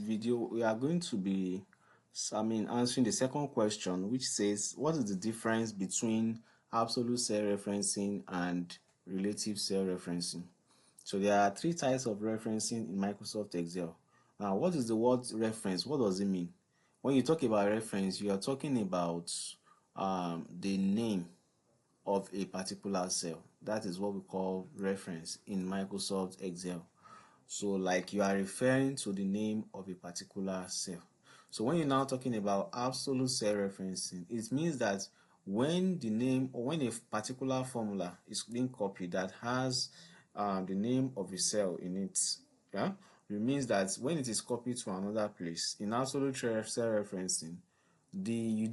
video, we are going to be, answering the second question, which says, what is the difference between absolute cell referencing and relative cell referencing? So there are three types of referencing in Microsoft Excel. Now, what is the word reference? What does it mean? When you talk about reference, you are talking about the name of a particular cell. That is what we call reference in Microsoft Excel. So like you are referring to the name of a particular cell. So when you're now talking about absolute cell referencing, it means that when the name or when a particular formula is being copied that has the name of a cell in it, yeah, it means that when it is copied to another place in absolute cell referencing, when you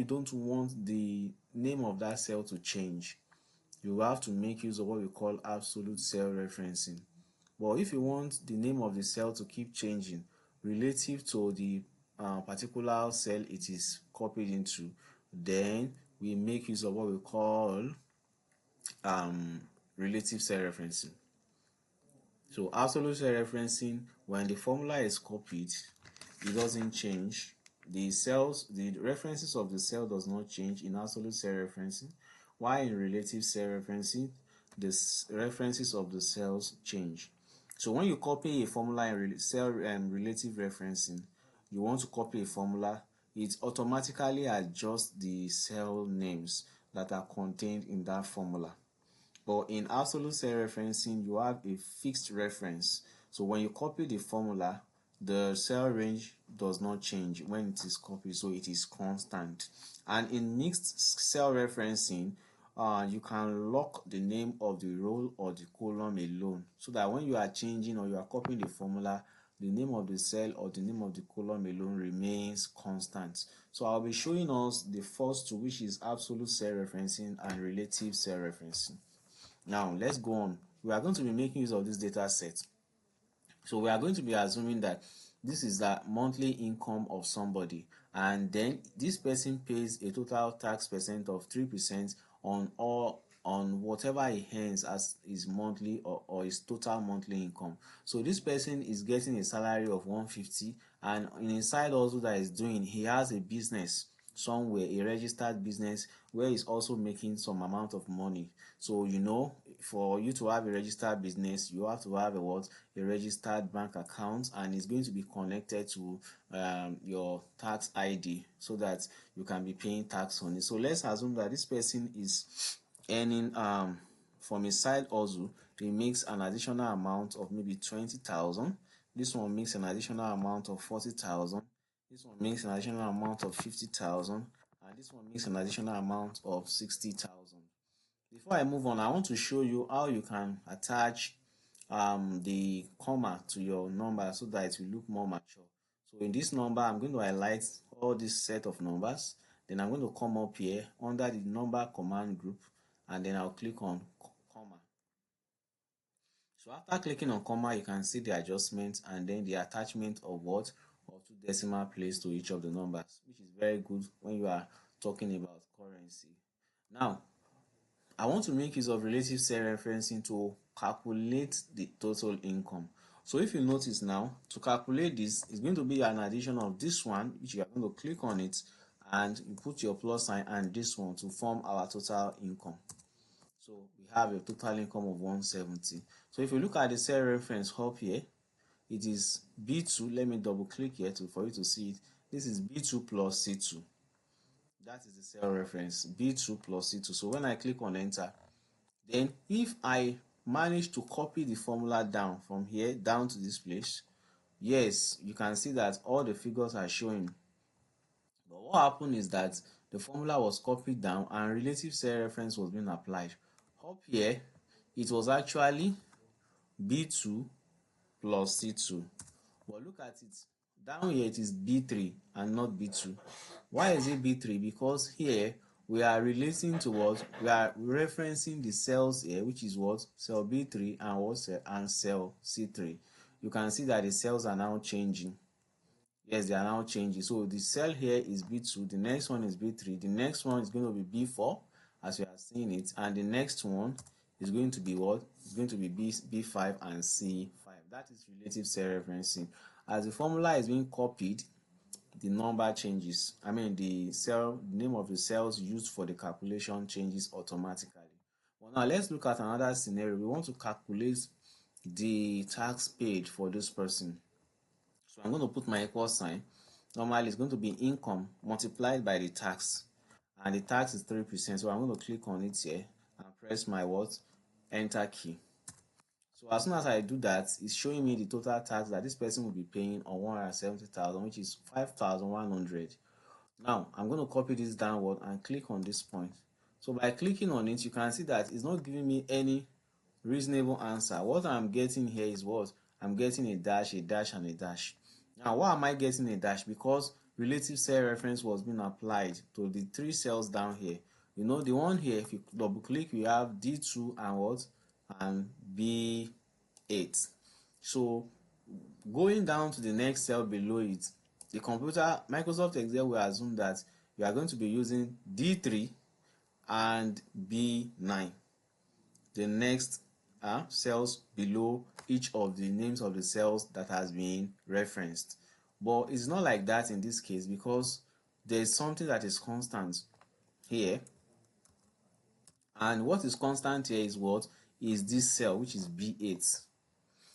don't want the name of that cell to change, you have to make use of what we call absolute cell referencing. But if you want the name of the cell to keep changing relative to the particular cell it is copied into, then we make use of what we call relative cell referencing. So absolute cell referencing, when the formula is copied, it doesn't change. The references of the cell does not change in absolute cell referencing, while in relative cell referencing, the references of the cells change. So when you copy a formula in cell relative referencing, you want to copy a formula, it automatically adjusts the cell names that are contained in that formula. But in absolute cell referencing, you have a fixed reference. So when you copy the formula, the cell range does not change when it is copied, so it is constant. And in mixed cell referencing, you can lock the name of the row or the column alone, so that when you are changing or you are copying the formula, the name of the cell or the name of the column alone remains constant. So I'll be showing us the first two, which is absolute cell referencing and relative cell referencing. Now let's go on. We are going to be making use of this data set. So we are going to be assuming that this is the monthly income of somebody, and then this person pays a total tax percent of 3% on whatever he earns as his monthly or his total monthly income. So this person is getting a salary of 150, and inside also that is doing, he has a business somewhere, a registered business where he's also making some amount of money. So for you to have a registered business, you have to have a registered bank account, and it's going to be connected to your tax ID so that you can be paying tax on it. So let's assume that this person is earning from a side hustle, he makes an additional amount of maybe 20,000. This one makes an additional amount of 40,000. This one makes an additional amount of 50,000, and this one makes an additional amount of 60,000. Before I move on, I want to show you how you can attach the comma to your number so that it will look more mature. So in this number, I'm going to highlight all this set of numbers. Then I'm going to come up here under the number command group, and then I'll click on comma. So after clicking on comma, you can see the adjustment and then the attachment of what? Of two decimal place to each of the numbers, which is very good when you are talking about currency. Now, I want to make use of relative cell referencing to calculate the total income. So if you notice now, to calculate this, it's going to be an addition of this one, which you are going to click on it, and you put your plus sign and this one to form our total income. So we have a total income of 170. So if you look at the cell reference up here, it is B2. Let me double click here for you to see it. This is B2 plus C2. That is the cell reference, B2 plus C2. So when I click on enter, then if I manage to copy the formula down from here down to this place, yes, you can see that all the figures are showing. But what happened is that the formula was copied down and relative cell reference was being applied. Up here, it was actually B2 plus C2. But look at it. Down here it is B3 and not B2. Why is it B3? Because here we are relating to what? We are referencing the cells here, which is what? Cell B3 and what cell? And cell C3. You can see that the cells are now changing. Yes, they are now changing. So the cell here is B2, the next one is B3, the next one is going to be B4 as we are seeing it, and the next one is going to be what? It's going to be B5 and C5. That is relative cell referencing. as the formula is being copied, the number changes. I mean, the name of the cells used for the calculation changes automatically. Well, now let's look at another scenario. We want to calculate the tax paid for this person. So I'm going to put my equal sign. Normally it's going to be income multiplied by the tax, and the tax is 3%. So I'm going to click on it here and press my enter key. So as soon as I do that, it's showing me the total tax that this person will be paying on 170,000, which is 5,100. Now I'm going to copy this downward and click on this point. So by clicking on it, you can see that it's not giving me any reasonable answer. What I'm getting here is what? I'm getting a dash, and a dash. Now why am I getting a dash? Because relative cell reference was being applied to the 3 cells down here. You know, the one here, if you double click, we have D2 and what? And B8. So going down to the next cell below it, the computer, Microsoft Excel will assume that you are going to be using D3 and B9, the next cells below each of the names of the cells that has been referenced. But it's not like that in this case, because there is something that is constant here, and what is constant here is what? Is this cell, which is B8.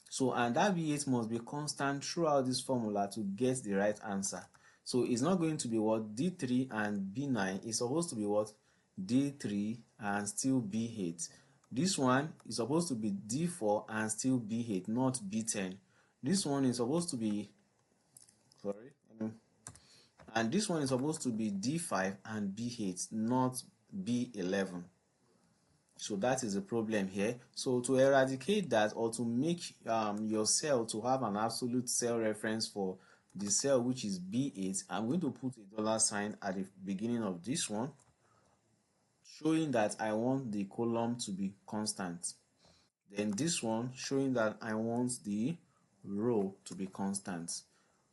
So, and that B8 must be constant throughout this formula to get the right answer. So it's not going to be what? D3 and B9. It's supposed to be what? D3 and still B8. This one is supposed to be D4 and still B8, not B10. This one is supposed to be, and this one is supposed to be D5 and B8, not B11. So that is the problem here. So to eradicate that, or to make your cell to have an absolute cell reference for the cell which is B8, I'm going to put a dollar sign at the beginning of this one, showing that I want the column to be constant. Then this one showing that I want the row to be constant.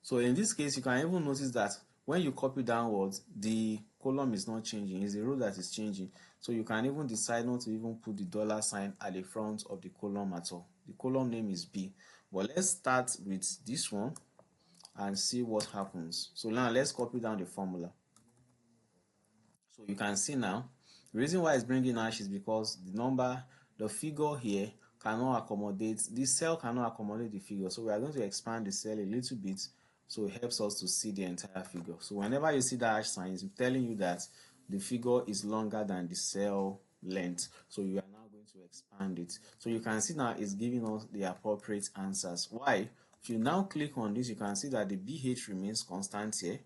So in this case, you can even notice that when you copy downwards, the column is not changing, it's the row that is changing. So you can even decide not to even put the dollar sign at the front of the column at all. The column name is B. But let's start with this one and see what happens. So now let's copy down the formula. So you can see now, the reason why it's bringing hash is because the figure here cannot accommodate, this cell cannot accommodate the figure. So we are going to expand the cell a little bit so it helps us to see the entire figure. So whenever you see the hash sign, it's telling you that the figure is longer than the cell length. So you are now going to expand it. So you can see now it's giving us the appropriate answers. Why? If you now click on this, you can see that the BH remains constant here.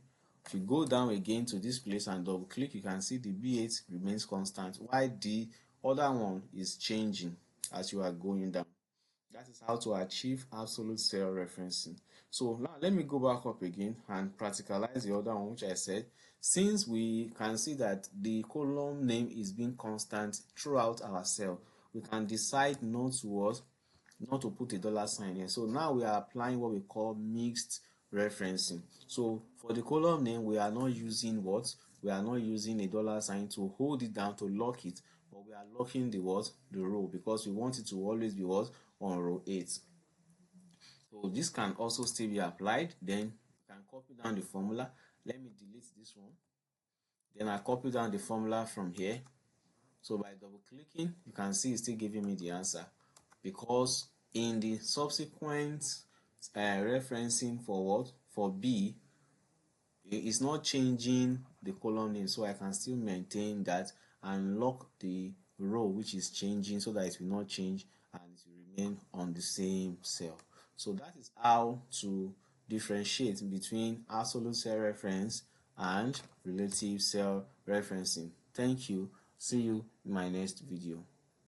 If you go down again to this place and double click, you can see the B8 remains constant, while the other one is changing as you are going down. That is how to achieve absolute cell referencing. So now let me go back up again and practicalize the other one, which I said. Since we can see that the column name is being constant throughout our cell, we can decide not to put a dollar sign here. So now we are applying what we call mixed referencing. So for the column name, we are not using what? We are not using a dollar sign to hold it down, to lock it, but we are locking the what? The row, because we want it to always be what? On row 8. So this can also still be applied. Then you can copy down the formula. Let me delete this one. Then I copy down the formula from here. So by double clicking, you can see it's still giving me the answer, because in the subsequent referencing for what? For B, it's not changing the column name, so I can still maintain that and lock the row which is changing, so that it will not change and it will remain on the same cell. So that is how to differentiate between absolute cell reference and relative cell referencing. Thank you. See you in my next video.